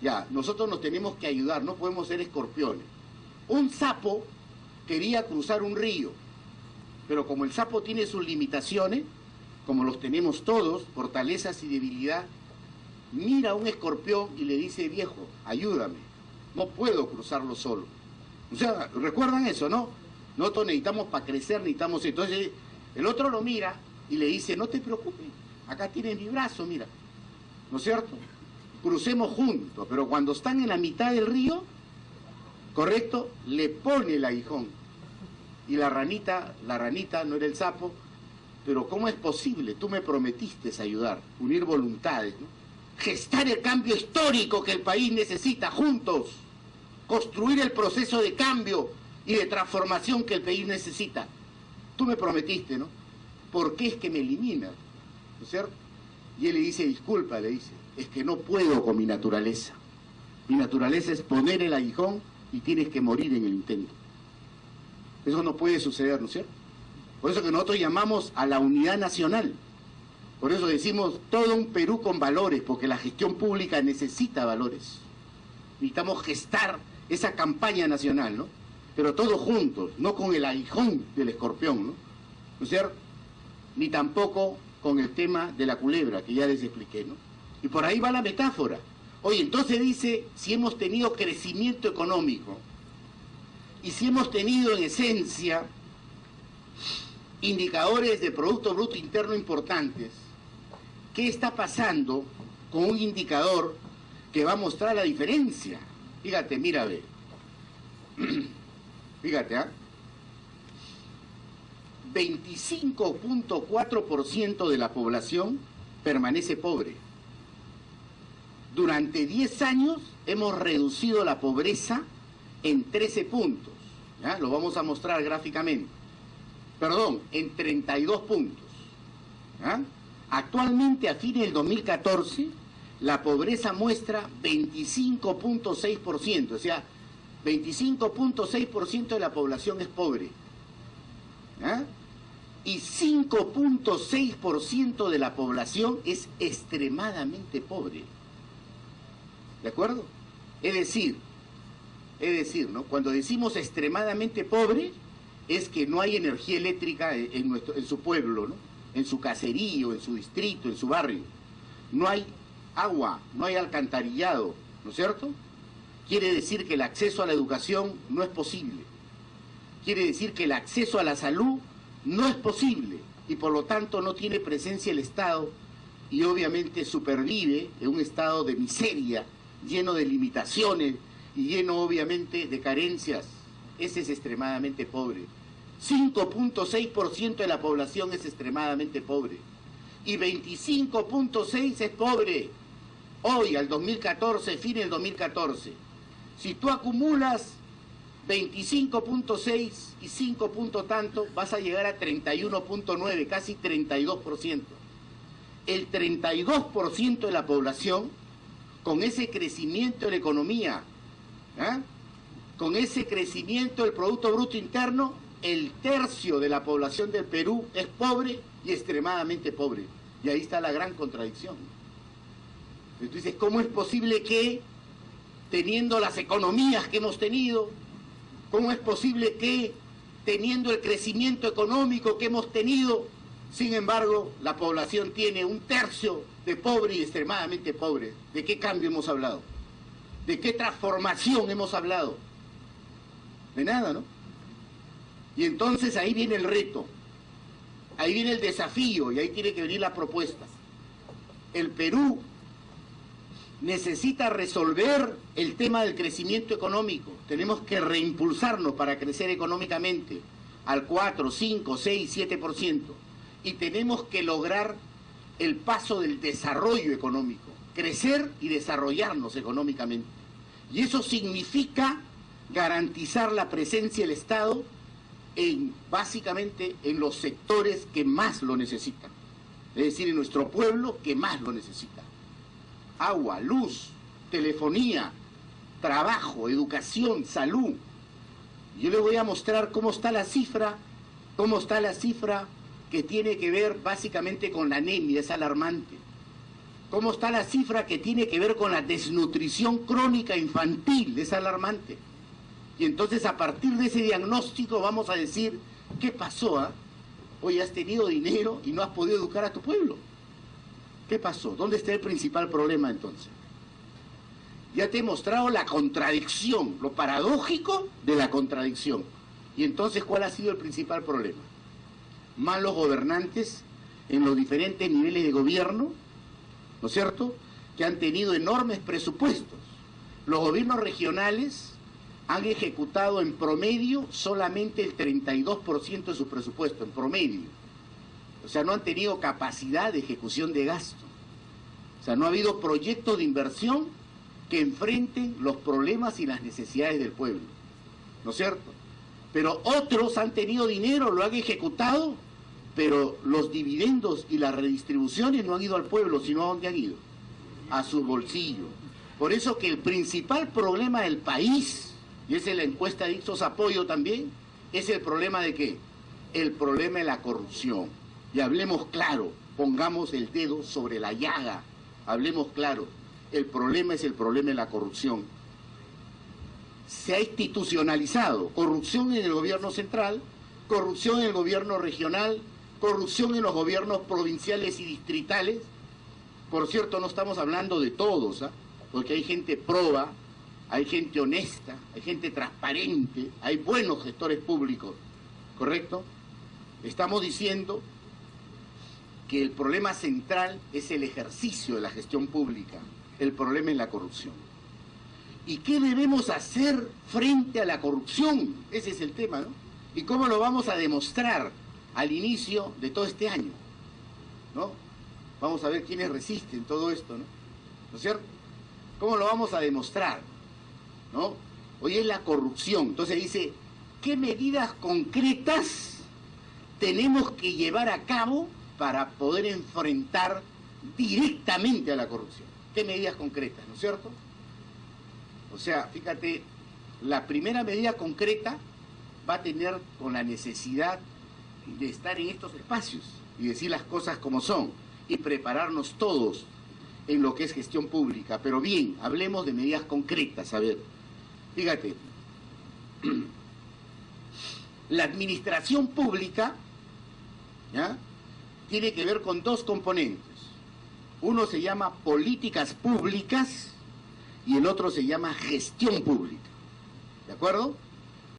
Ya, nosotros nos tenemos que ayudar, no podemos ser escorpiones. Un sapo quería cruzar un río, pero como el sapo tiene sus limitaciones, como los tenemos todos, fortalezas y debilidad, mira a un escorpión y le dice: viejo, ayúdame, no puedo cruzarlo solo. O sea, ¿recuerdan eso, no? Nosotros necesitamos para crecer, necesitamos... Entonces, el otro lo mira y le dice: no te preocupes, acá tienes mi brazo, mira. ¿No es cierto? Crucemos juntos, pero cuando están en la mitad del río, ¿correcto?, le pone el aguijón. Y la ranita no era el sapo, pero ¿cómo es posible? Tú me prometiste ayudar, unir voluntades, ¿no? Gestar el cambio histórico que el país necesita, juntos. Construir el proceso de cambio y de transformación que el país necesita. Tú me prometiste, ¿no? ¿Por qué es que me eliminas? ¿No es cierto? Y él le dice: disculpa, le dice, es que no puedo con mi naturaleza. Mi naturaleza es poner el aguijón y tienes que morir en el intento. Eso no puede suceder, ¿no es cierto? Por eso que nosotros llamamos a la unidad nacional. Por eso decimos todo un Perú con valores, porque la gestión pública necesita valores. Necesitamos gestar esa campaña nacional, ¿no? Pero todos juntos, no con el aguijón del escorpión, ¿no? ¿No es cierto? Ni tampoco con el tema de la culebra, que ya les expliqué, ¿no? Y por ahí va la metáfora. Oye, entonces dice, si hemos tenido crecimiento económico, y si hemos tenido en esencia indicadores de Producto Bruto Interno importantes, ¿qué está pasando con un indicador que va a mostrar la diferencia? Fíjate, mira, ve. Fíjate, ¿ah? 25.4% de la población permanece pobre. Durante 10 años hemos reducido la pobreza en 13 puntos. ¿Ya? Lo vamos a mostrar gráficamente. Perdón, en 32 puntos. ¿Ya? Actualmente, a fines del 2014, la pobreza muestra 25.6%. O sea, 25.6% de la población es pobre. ¿Ya? Y 5.6% de la población es extremadamente pobre. ¿De acuerdo? Es decir, ¿no? Cuando decimos extremadamente pobre, es que no hay energía eléctrica en su pueblo, ¿no? En su caserío, en su distrito, en su barrio. No hay agua, no hay alcantarillado, ¿no es cierto? Quiere decir que el acceso a la educación no es posible. Quiere decir que el acceso a la salud no es posible y por lo tanto no tiene presencia el Estado y obviamente supervive en un estado de miseria, lleno de limitaciones y lleno obviamente de carencias. Ese es extremadamente pobre. 5.6% de la población es extremadamente pobre y 25.6% es pobre. Hoy, al 2014, fin del 2014, si tú acumulas 25.6 y 5 punto tanto, vas a llegar a 31.9, casi 32%. El 32% de la población, con ese crecimiento de la economía, con ese crecimiento del Producto Bruto Interno, el tercio de la población del Perú es pobre y extremadamente pobre. Y ahí está la gran contradicción. Entonces, ¿cómo es posible que, teniendo las economías que hemos tenido, cómo es posible que, teniendo el crecimiento económico que hemos tenido, sin embargo, la población tiene un tercio de pobre y extremadamente pobre? ¿De qué cambio hemos hablado? ¿De qué transformación hemos hablado? De nada, ¿no? Y entonces ahí viene el reto, ahí viene el desafío y ahí tiene que venir la propuesta. El Perú necesita resolver el tema del crecimiento económico. Tenemos que reimpulsarnos para crecer económicamente al 4, 5, 6, 7%. Y tenemos que lograr el paso del desarrollo económico, crecer y desarrollarnos económicamente. Y eso significa garantizar la presencia del Estado básicamente en los sectores que más lo necesitan. Es decir, en nuestro pueblo que más lo necesita. Agua, luz, telefonía, trabajo, educación, salud. Yo les voy a mostrar cómo está la cifra que tiene que ver básicamente con la anemia, es alarmante. ¿Cómo está la cifra que tiene que ver con la desnutrición crónica infantil? Es alarmante. Y entonces a partir de ese diagnóstico vamos a decir, ¿qué pasó? Hoy has tenido dinero y no has podido educar a tu pueblo. ¿Qué pasó? ¿Dónde está el principal problema entonces? Ya te he mostrado la contradicción, lo paradójico de la contradicción. Y entonces, ¿cuál ha sido el principal problema? Malos gobernantes en los diferentes niveles de gobierno, ¿no es cierto?, que han tenido enormes presupuestos. Los gobiernos regionales han ejecutado en promedio solamente el 32% de su presupuesto, en promedio. O sea, no han tenido capacidad de ejecución de gasto. O sea, no ha habido proyectos de inversión que enfrenten los problemas y las necesidades del pueblo, ¿no es cierto? Pero otros han tenido dinero, lo han ejecutado, pero los dividendos y las redistribuciones no han ido al pueblo, sino ¿a dónde han ido? A su bolsillo. Por eso que el principal problema del país, y esa es la encuesta de Ipsos Apoyo también, es el problema de ¿qué? El problema de la corrupción. Y hablemos claro, pongamos el dedo sobre la llaga, hablemos claro, el problema es el problema de la corrupción. Se ha institucionalizado corrupción en el gobierno central, corrupción en el gobierno regional, corrupción en los gobiernos provinciales y distritales. Por cierto, no estamos hablando de todos, porque hay gente proba, hay gente honesta, hay gente transparente, hay buenos gestores públicos, ¿correcto? Estamos diciendo que el problema central es el ejercicio de la gestión pública, el problema es la corrupción. ¿Y qué debemos hacer frente a la corrupción? Ese es el tema, ¿no? ¿Y cómo lo vamos a demostrar al inicio de todo este año? ¿No? Vamos a ver quiénes resisten todo esto, ¿no? ¿No es cierto? ¿Cómo lo vamos a demostrar? ¿No? Hoy es la corrupción. Entonces dice, ¿qué medidas concretas tenemos que llevar a cabo para poder enfrentar directamente a la corrupción? ¿Qué medidas concretas, no es cierto? O sea, fíjate, la primera medida concreta va a tener con la necesidad de estar en estos espacios y decir las cosas como son y prepararnos todos en lo que es gestión pública. Pero bien, hablemos de medidas concretas. A ver, fíjate, la administración pública, ¿ya?, tiene que ver con dos componentes. Uno se llama políticas públicas y el otro se llama gestión pública. ¿De acuerdo?